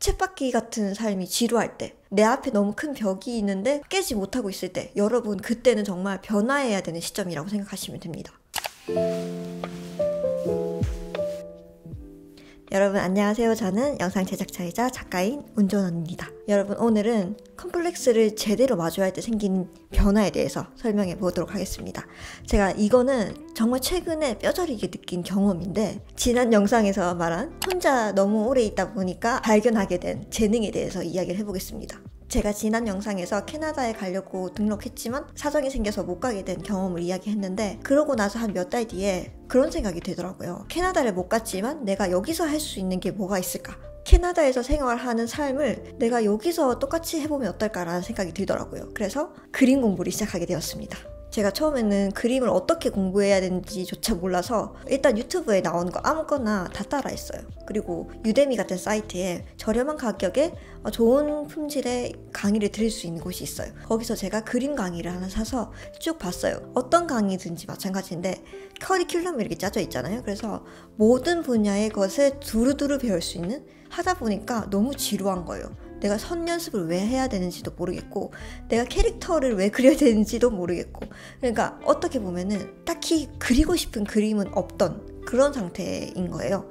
쳇바퀴 같은 삶이 지루할 때, 내 앞에 너무 큰 벽이 있는데 깨지 못하고 있을 때, 여러분 그때는 정말 변화해야 되는 시점이라고 생각하시면 됩니다. 여러분 안녕하세요. 저는 영상 제작자이자 작가인 운전언입니다. 여러분 오늘은 컴플렉스를 제대로 마주할 때 생긴 변화에 대해서 설명해 보도록 하겠습니다. 제가 이거는 정말 최근에 뼈저리게 느낀 경험인데, 지난 영상에서 말한 혼자 너무 오래 있다 보니까 발견하게 된 재능에 대해서 이야기를 해보겠습니다. 제가 지난 영상에서 캐나다에 가려고 등록했지만 사정이 생겨서 못 가게 된 경험을 이야기했는데, 그러고 나서 한 몇 달 뒤에 그런 생각이 들더라고요. 캐나다를 못 갔지만 내가 여기서 할 수 있는 게 뭐가 있을까? 캐나다에서 생활하는 삶을 내가 여기서 똑같이 해보면 어떨까라는 생각이 들더라고요. 그래서 그림 공부를 시작하게 되었습니다. 제가 처음에는 그림을 어떻게 공부해야 되는지조차 몰라서 일단 유튜브에 나오는 거 아무거나 다 따라했어요. 그리고 유데미 같은 사이트에 저렴한 가격에 좋은 품질의 강의를 들을 수 있는 곳이 있어요. 거기서 제가 그림 강의를 하나 사서 쭉 봤어요. 어떤 강의든지 마찬가지인데 커리큘럼이 이렇게 짜져 있잖아요. 그래서 모든 분야의 것을 두루두루 배울 수 있는, 하다 보니까 너무 지루한 거예요. 내가 선 연습을 왜 해야 되는지도 모르겠고, 내가 캐릭터를 왜 그려야 되는지도 모르겠고, 그러니까 어떻게 보면은 딱히 그리고 싶은 그림은 없던 그런 상태인 거예요.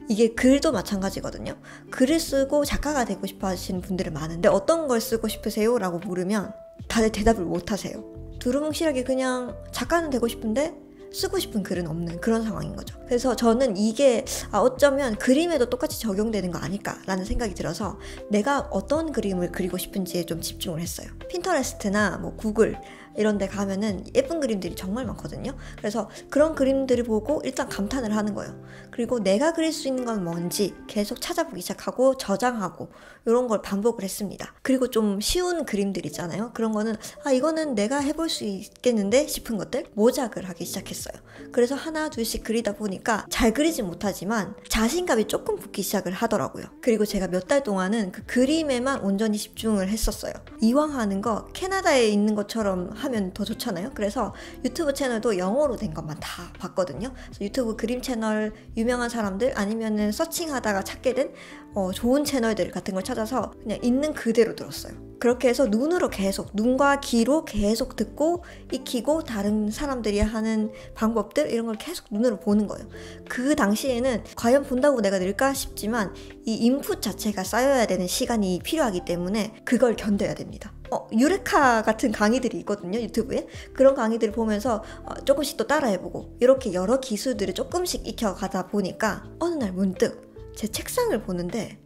이게 글도 마찬가지거든요. 글을 쓰고 작가가 되고 싶어 하시는 분들이 많은데 어떤 걸 쓰고 싶으세요? 라고 물으면 다들 대답을 못 하세요. 두루뭉실하게 그냥 작가는 되고 싶은데 쓰고 싶은 글은 없는 그런 상황인 거죠. 그래서 저는 이게 어쩌면 그림에도 똑같이 적용되는 거 아닐까라는 생각이 들어서 내가 어떤 그림을 그리고 싶은지에 좀 집중을 했어요. 핀터레스트나 뭐 구글 이런 데 가면은 예쁜 그림들이 정말 많거든요. 그래서 그런 그림들을 보고 일단 감탄을 하는 거예요. 그리고 내가 그릴 수 있는 건 뭔지 계속 찾아보기 시작하고 저장하고 이런 걸 반복을 했습니다. 그리고 좀 쉬운 그림들 있잖아요. 그런 거는 이거는 내가 해볼 수 있겠는데 싶은 것들 모작을 하기 시작했어요. 그래서 하나 둘씩 그리다 보니까 잘 그리진 못하지만 자신감이 조금 붙기 시작을 하더라고요. 그리고 제가 몇 달 동안은 그 그림에만 온전히 집중을 했었어요. 이왕 하는 거 캐나다에 있는 것처럼 하면 더 좋잖아요. 그래서 유튜브 채널도 영어로 된 것만 다 봤거든요. 그래서 유튜브 그림 채널 유명한 사람들 아니면은 서칭하다가 찾게 된 좋은 채널들 같은 걸 찾아서 그냥 있는 그대로 들었어요. 그렇게 해서 눈으로 계속, 눈과 귀로 계속 듣고 익히고 다른 사람들이 하는 방법들 이런 걸 계속 눈으로 보는 거예요. 그 당시에는 과연 본다고 내가 늘까 싶지만 이 인풋 자체가 쌓여야 되는 시간이 필요하기 때문에 그걸 견뎌야 됩니다. 유레카 같은 강의들이 있거든요, 유튜브에. 그런 강의들을 보면서 조금씩 또 따라해보고 이렇게 여러 기술들을 조금씩 익혀가다 보니까 어느 날 문득 제 책상을 보는데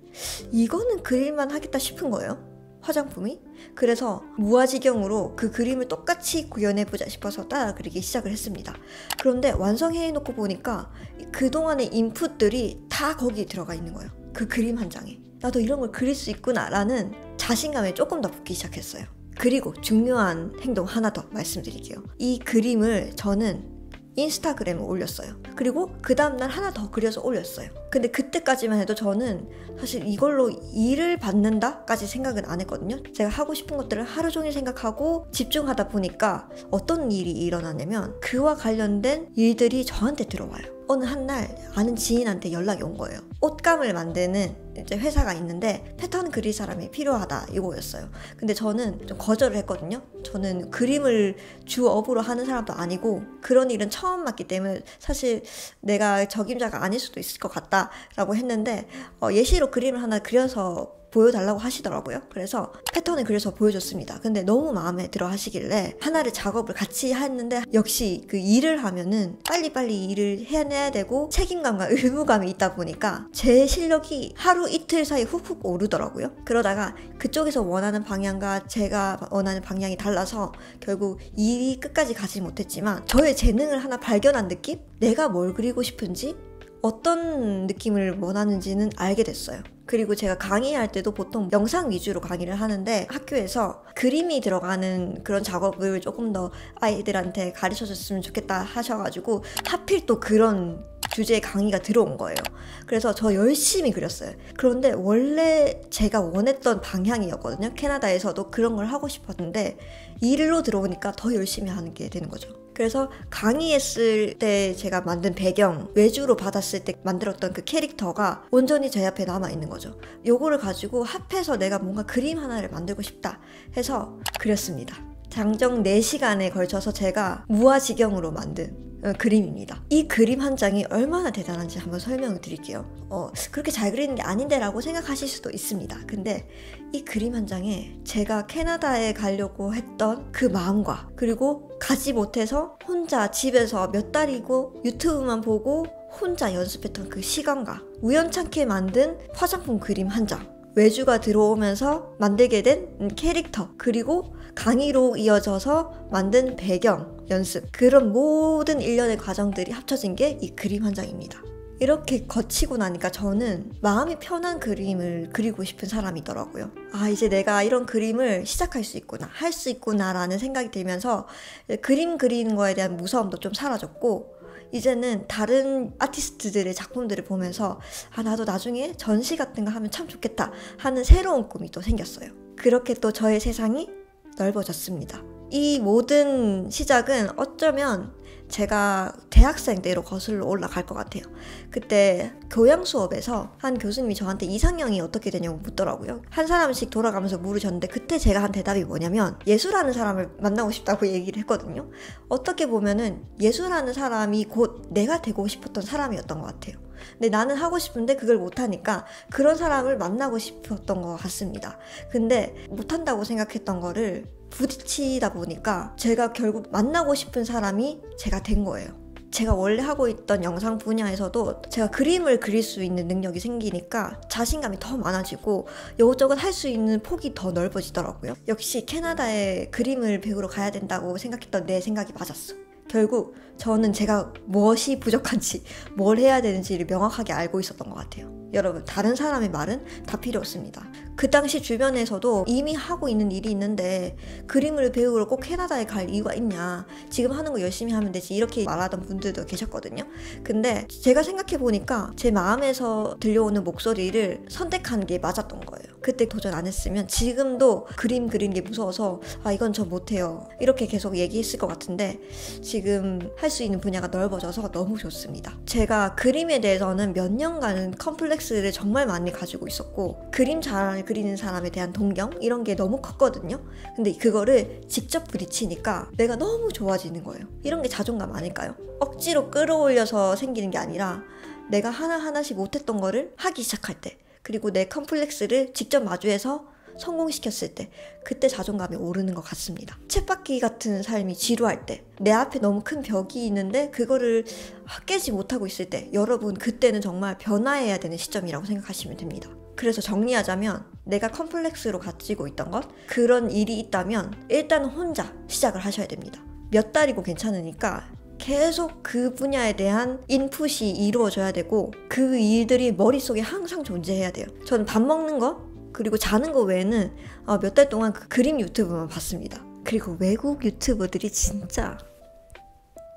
이거는 그릴만 하겠다 싶은 거예요. 화장품이. 그래서 무아지경으로 그 그림을 똑같이 구현해보자 싶어서 따라 그리기 시작을 했습니다. 그런데 완성해놓고 보니까 그동안의 인풋들이 다 거기에 들어가 있는 거예요. 그 그림 한 장에. 나도 이런 걸 그릴 수 있구나 라는 자신감에 조금 더 붙기 시작했어요. 그리고 중요한 행동 하나 더 말씀드릴게요. 이 그림을 저는 인스타그램에 올렸어요. 그리고 그 다음날 하나 더 그려서 올렸어요. 근데 그때까지만 해도 저는 사실 이걸로 일을 받는다까지 생각은 안 했거든요. 제가 하고 싶은 것들을 하루 종일 생각하고 집중하다 보니까 어떤 일이 일어나냐면 그와 관련된 일들이 저한테 들어와요. 어느 한날 아는 지인한테 연락이 온 거예요. 옷감을 만드는 이제 회사가 있는데 패턴 그릴 사람이 필요하다 이거였어요. 근데 저는 좀 거절을 했거든요. 저는 그림을 주업으로 하는 사람도 아니고 그런 일은 처음 맡기 때문에 사실 내가 적임자가 아닐 수도 있을 것 같다 라고 했는데 예시로 그림을 하나 그려서 보여달라고 하시더라고요. 그래서 패턴을 그려서 보여줬습니다. 근데 너무 마음에 들어 하시길래 하나를 작업을 같이 했는데 역시 그 일을 하면은 빨리빨리 일을 해내야 되고 책임감과 의무감이 있다 보니까 제 실력이 하루 이틀 사이 훅훅 오르더라고요. 그러다가 그쪽에서 원하는 방향과 제가 원하는 방향이 달라서 결국 일이 끝까지 가지 못했지만 저의 재능을 하나 발견한 느낌? 내가 뭘 그리고 싶은지 어떤 느낌을 원하는지는 알게 됐어요. 그리고 제가 강의할 때도 보통 영상 위주로 강의를 하는데 학교에서 그림이 들어가는 그런 작업을 조금 더 아이들한테 가르쳐줬으면 좋겠다 하셔가지고 하필 또 그런 주제의 강의가 들어온 거예요. 그래서 저 열심히 그렸어요. 그런데 원래 제가 원했던 방향이었거든요. 캐나다에서도 그런 걸 하고 싶었는데 일로 들어오니까 더 열심히 하는 게 되는 거죠. 그래서 강의했을 때 제가 만든 배경, 외주로 받았을 때 만들었던 그 캐릭터가 온전히 제 앞에 남아있는 거죠. 요거를 가지고 합해서 내가 뭔가 그림 하나를 만들고 싶다 해서 그렸습니다. 장정 4시간에 걸쳐서 제가 무아지경으로 만든 그림입니다. 이 그림 한 장이 얼마나 대단한지 한번 설명을 드릴게요. 그렇게 잘 그리는 게 아닌데 라고 생각하실 수도 있습니다. 근데 이 그림 한 장에 제가 캐나다에 가려고 했던 그 마음과, 그리고 가지 못해서 혼자 집에서 몇 달이고 유튜브만 보고 혼자 연습했던 그 시간과 우연찮게 만든 화장품 그림 한 장, 외주가 들어오면서 만들게 된 캐릭터, 그리고 강의로 이어져서 만든 배경, 연습, 그런 모든 일련의 과정들이 합쳐진 게 이 그림 한 장입니다. 이렇게 거치고 나니까 저는 마음이 편한 그림을 그리고 싶은 사람이더라고요. 이제 내가 이런 그림을 시작할 수 있구나, 할 수 있구나 라는 생각이 들면서 그림 그리는 거에 대한 무서움도 좀 사라졌고, 이제는 다른 아티스트들의 작품들을 보면서 나도 나중에 전시 같은 거 하면 참 좋겠다 하는 새로운 꿈이 또 생겼어요. 그렇게 또 저의 세상이 넓어졌습니다. 이 모든 시작은 어쩌면 제가 대학생 때로 거슬러 올라갈 것 같아요. 그때 교양 수업에서 한 교수님이 저한테 이상형이 어떻게 되냐고 묻더라고요. 한 사람씩 돌아가면서 물으셨는데, 그때 제가 한 대답이 뭐냐면 예술하는 사람을 만나고 싶다고 얘기를 했거든요. 어떻게 보면은 예술하는 사람이 곧 내가 되고 싶었던 사람이었던 것 같아요. 근데 나는 하고 싶은데 그걸 못하니까 그런 사람을 만나고 싶었던 것 같습니다. 근데 못한다고 생각했던 거를 부딪히다 보니까 제가 결국 만나고 싶은 사람이 제가 된 거예요. 제가 원래 하고 있던 영상 분야에서도 제가 그림을 그릴 수 있는 능력이 생기니까 자신감이 더 많아지고 이것저것 할 수 있는 폭이 더 넓어지더라고요. 역시 캐나다에 그림을 배우러 가야 된다고 생각했던 내 생각이 맞았어. 결국 저는 제가 무엇이 부족한지, 뭘 해야 되는지를 명확하게 알고 있었던 것 같아요. 여러분, 다른 사람의 말은 다 필요 없습니다. 그 당시 주변에서도 이미 하고 있는 일이 있는데 그림을 배우러 꼭 캐나다에 갈 이유가 있냐, 지금 하는 거 열심히 하면 되지, 이렇게 말하던 분들도 계셨거든요. 근데 제가 생각해보니까 제 마음에서 들려오는 목소리를 선택한 게 맞았던 거예요. 그때 도전 안 했으면 지금도 그림 그리는 게 무서워서 이건 저 못해요 이렇게 계속 얘기했을 것 같은데, 지금 할 수 있는 분야가 넓어져서 너무 좋습니다. 제가 그림에 대해서는 몇 년간은 컴플렉스를 정말 많이 가지고 있었고, 그림 잘 그리는 사람에 대한 동경 이런 게 너무 컸거든요. 근데 그거를 직접 부딪히니까 내가 너무 좋아지는 거예요. 이런 게 자존감 아닐까요? 억지로 끌어올려서 생기는 게 아니라 내가 하나하나씩 못했던 거를 하기 시작할 때, 그리고 내 컴플렉스를 직접 마주해서 성공시켰을 때, 그때 자존감이 오르는 것 같습니다. 쳇바퀴 같은 삶이 지루할 때, 내 앞에 너무 큰 벽이 있는데 그거를 깨지 못하고 있을 때, 여러분 그때는 정말 변화해야 되는 시점이라고 생각하시면 됩니다. 그래서 정리하자면, 내가 컴플렉스로 가지고 있던 것, 그런 일이 있다면 일단 혼자 시작을 하셔야 됩니다. 몇 달이고 괜찮으니까 계속 그 분야에 대한 인풋이 이루어져야 되고, 그 일들이 머릿속에 항상 존재해야 돼요. 저는 밥 먹는 거 그리고 자는 거 외에는 몇 달 동안 그 그림 유튜브만 봤습니다. 그리고 외국 유튜버들이 진짜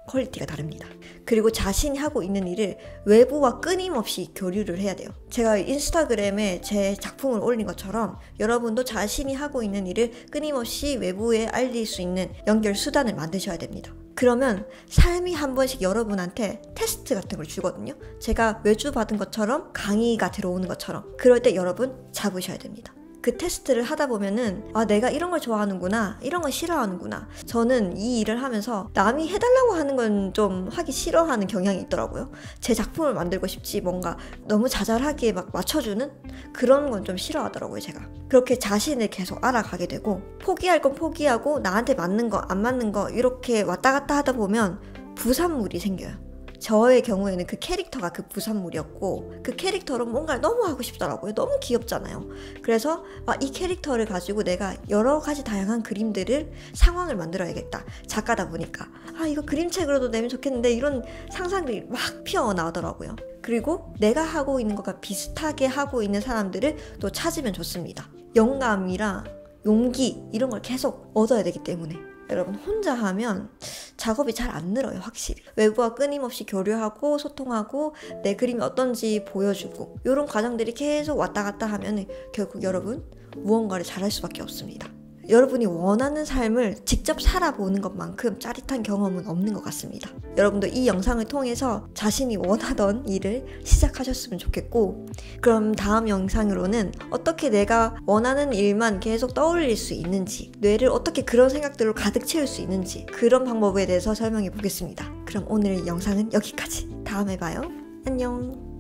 퀄리티가 다릅니다. 그리고 자신이 하고 있는 일을 외부와 끊임없이 교류를 해야 돼요. 제가 인스타그램에 제 작품을 올린 것처럼 여러분도 자신이 하고 있는 일을 끊임없이 외부에 알릴 수 있는 연결 수단을 만드셔야 됩니다. 그러면 삶이 한 번씩 여러분한테 테스트 같은 걸 주거든요. 제가 외주 받은 것처럼, 강의가 들어오는 것처럼, 그럴 때 여러분 잡으셔야 됩니다. 그 테스트를 하다 보면은 내가 이런 걸 좋아하는구나, 이런 걸 싫어하는구나. 저는 이 일을 하면서 남이 해달라고 하는 건 좀 하기 싫어하는 경향이 있더라고요. 제 작품을 만들고 싶지, 뭔가 너무 자잘하게 막 맞춰주는 그런 건 좀 싫어하더라고요, 제가. 그렇게 자신을 계속 알아가게 되고, 포기할 건 포기하고 나한테 맞는 거, 안 맞는 거 이렇게 왔다 갔다 하다 보면 부산물이 생겨요. 저의 경우에는 그 캐릭터가 그 부산물이었고, 그 캐릭터로 뭔가를 너무 하고 싶더라고요. 너무 귀엽잖아요. 그래서 이 캐릭터를 가지고 내가 여러 가지 다양한 그림들을, 상황을 만들어야겠다. 작가다 보니까 이거 그림책으로도 내면 좋겠는데, 이런 상상들이 막 피어나오더라고요. 그리고 내가 하고 있는 것과 비슷하게 하고 있는 사람들을 또 찾으면 좋습니다. 영감이랑 용기 이런 걸 계속 얻어야 되기 때문에 여러분, 혼자 하면 작업이 잘 안 늘어요. 확실히 외부와 끊임없이 교류하고 소통하고 내 그림이 어떤지 보여주고, 이런 과정들이 계속 왔다 갔다 하면 결국 여러분 무언가를 잘할 수밖에 없습니다. 여러분이 원하는 삶을 직접 살아보는 것만큼 짜릿한 경험은 없는 것 같습니다. 여러분도 이 영상을 통해서 자신이 원하던 일을 시작하셨으면 좋겠고, 그럼 다음 영상으로는 어떻게 내가 원하는 일만 계속 떠올릴 수 있는지, 뇌를 어떻게 그런 생각들로 가득 채울 수 있는지, 그런 방법에 대해서 설명해 보겠습니다. 그럼 오늘 영상은 여기까지. 다음에 봐요. 안녕.